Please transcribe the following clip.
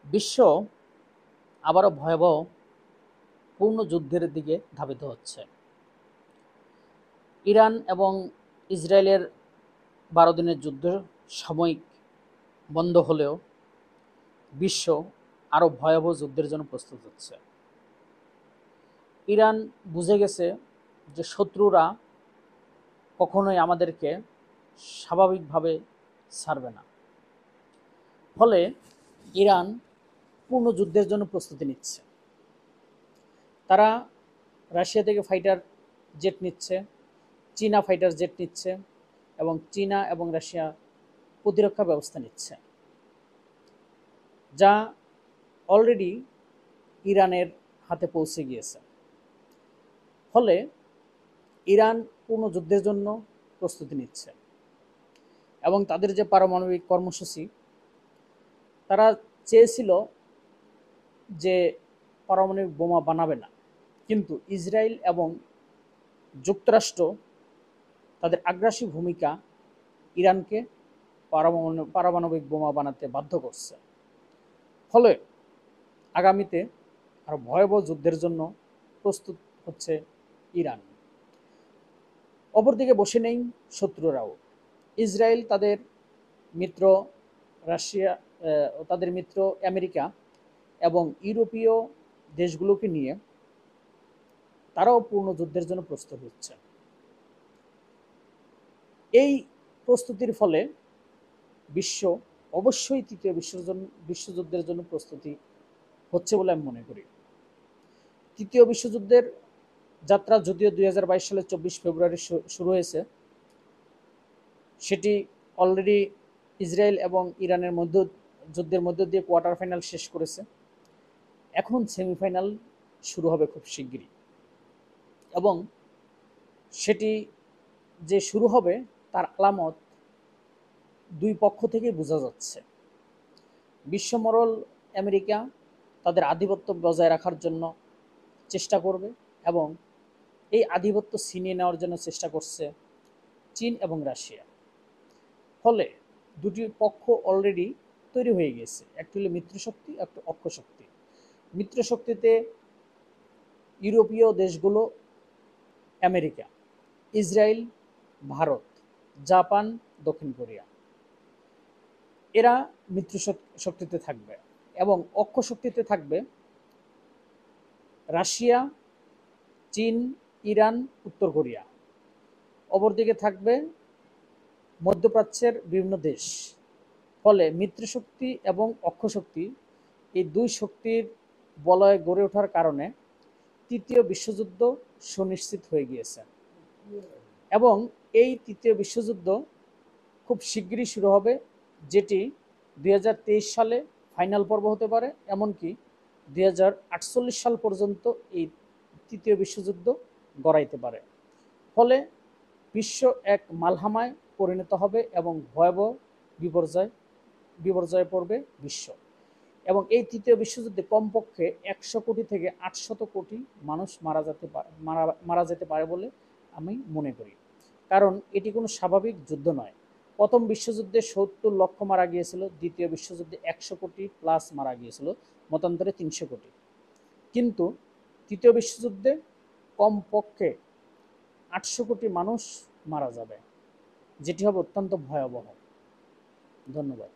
বিশ্ব আবারও ভয়াবহ পূর্ণ যুদ্ধের দিকে ধাবিত হচ্ছে। ইরান এবং ইসরায়েলের ১২ দিনের যুদ্ধ সাময়িক বন্ধ হলেও বিশ্ব আরও ভয়াবহ যুদ্ধের জন্য প্রস্তুত হচ্ছে। ইরান বুঝে গেছে যে শত্রুরা কখনোই আমাদেরকে স্বাভাবিকভাবে ছাড়বে না। ফলে ইরান পূর্ণ যুদ্ধের জন্য প্রস্তুতি নিচ্ছে। তারা রাশিয়া থেকে ফাইটার জেট নিচ্ছে, চীনা ফাইটার জেট নিচ্ছে এবং চীনা এবং রাশিয়া প্রতিরক্ষা ব্যবস্থা নিচ্ছে, যা অলরেডি ইরানের হাতে পৌঁছে গিয়েছে। ফলে ইরান পূর্ণ যুদ্ধের জন্য প্রস্তুতি নিচ্ছে এবং তাদের যে পারমাণবিক কর্মসূচি, তারা চেয়েছিল যে পারমাণবিক বোমা বানাবে না, কিন্তু ইসরায়েল এবং যুক্তরাষ্ট্র তাদের আগ্রাসী ভূমিকা ইরানকে পারমাণবিক বোমা বানাতে বাধ্য করছে। ফলে আগামীতে আরো ভয়াবহ যুদ্ধের জন্য প্রস্তুত হচ্ছে ইরান। অপরদিকে বসে নেই শত্রুরাও। ইসরায়েল তাদের মিত্র রাশিয়া, তাদের মিত্র আমেরিকা এবং ইউরোপীয় দেশগুলোকে নিয়ে তারাও পূর্ণ যুদ্ধের জন্য প্রস্তুত হচ্ছে। এই প্রস্তুতির ফলে বিশ্ব অবশ্যই তৃতীয় বিশ্বযুদ্ধের জন্য প্রস্তুতি হচ্ছে বলে আমি মনে করি। তৃতীয় বিশ্বযুদ্ধের যাত্রা যদিও 2022 সালের 24 ফেব্রুয়ারি শুরু হয়েছে, সেটি অলরেডি ইসরায়েল এবং ইরানের যুদ্ধের মধ্য দিয়ে কোয়ার্টার ফাইনাল শেষ করেছে। এখন সেমিফাইনাল শুরু হবে খুব শিগগিরই, এবং সেটি যে শুরু হবে তার আলামত দুই পক্ষ থেকে বোঝা যাচ্ছে। বিশ্বমোড়ল আমেরিকা তাদের আধিপত্য বজায় রাখার জন্য চেষ্টা করবে এবং এই আধিপত্য ছিনিয়ে নেওয়ার জন্য চেষ্টা করছে চীন এবং রাশিয়া। ফলে দুটি পক্ষ অলরেডি তৈরি হয়ে গেছে, একটি হলো মিত্রশক্তি, একটা অক্ষশক্তি। মিত্রশক্তিতে ইউরোপীয় দেশগুলো, আমেরিকা, ইসরায়েল, ভারত, জাপান, দক্ষিণ কোরিয়া, এরা মিত্র শক্তিতে থাকবে এবং অক্ষশক্তিতে থাকবে রাশিয়া, চীন, ইরান, উত্তর কোরিয়া। অপরদিকে থাকবে মধ্যপ্রাচ্যের বিভিন্ন দেশ। ফলে মিত্রশক্তি এবং অক্ষশক্তি এই দুই শক্তির বলয়ে গড়ে ওঠার কারণে তৃতীয় বিশ্বযুদ্ধ সুনিশ্চিত হয়ে গিয়েছে এবং এই তৃতীয় বিশ্বযুদ্ধ খুব শিগগিরই শুরু হবে, যেটি 2023 সালে ফাইনাল পর্ব হতে পারে, এমনকি 2048 সাল পর্যন্ত এই তৃতীয় বিশ্বযুদ্ধ গড়াইতে পারে। ফলে বিশ্ব এক মালহামায় পরিণত হবে এবং ভয়াবহ বিপর্যয়ে পড়বে বিশ্ব। এবং এই তৃতীয় বিশ্বযুদ্ধে কমপক্ষে 100 কোটি থেকে 800 কোটি মানুষ মারা যেতে পারে বলে আমি মনে করি। কারণ এটি কোনো স্বাভাবিক যুদ্ধ নয়। প্রথম বিশ্বযুদ্ধে 70 লক্ষ মারা গিয়েছিল, দ্বিতীয় বিশ্বযুদ্ধে 100 কোটি প্লাস মারা গিয়েছিল, মতান্তরে 300 কোটি। কিন্তু তৃতীয় বিশ্বযুদ্ধে কমপক্ষে 800 কোটি মানুষ মারা যাবে, যেটি হবে অত্যন্ত ভয়াবহ। ধন্যবাদ।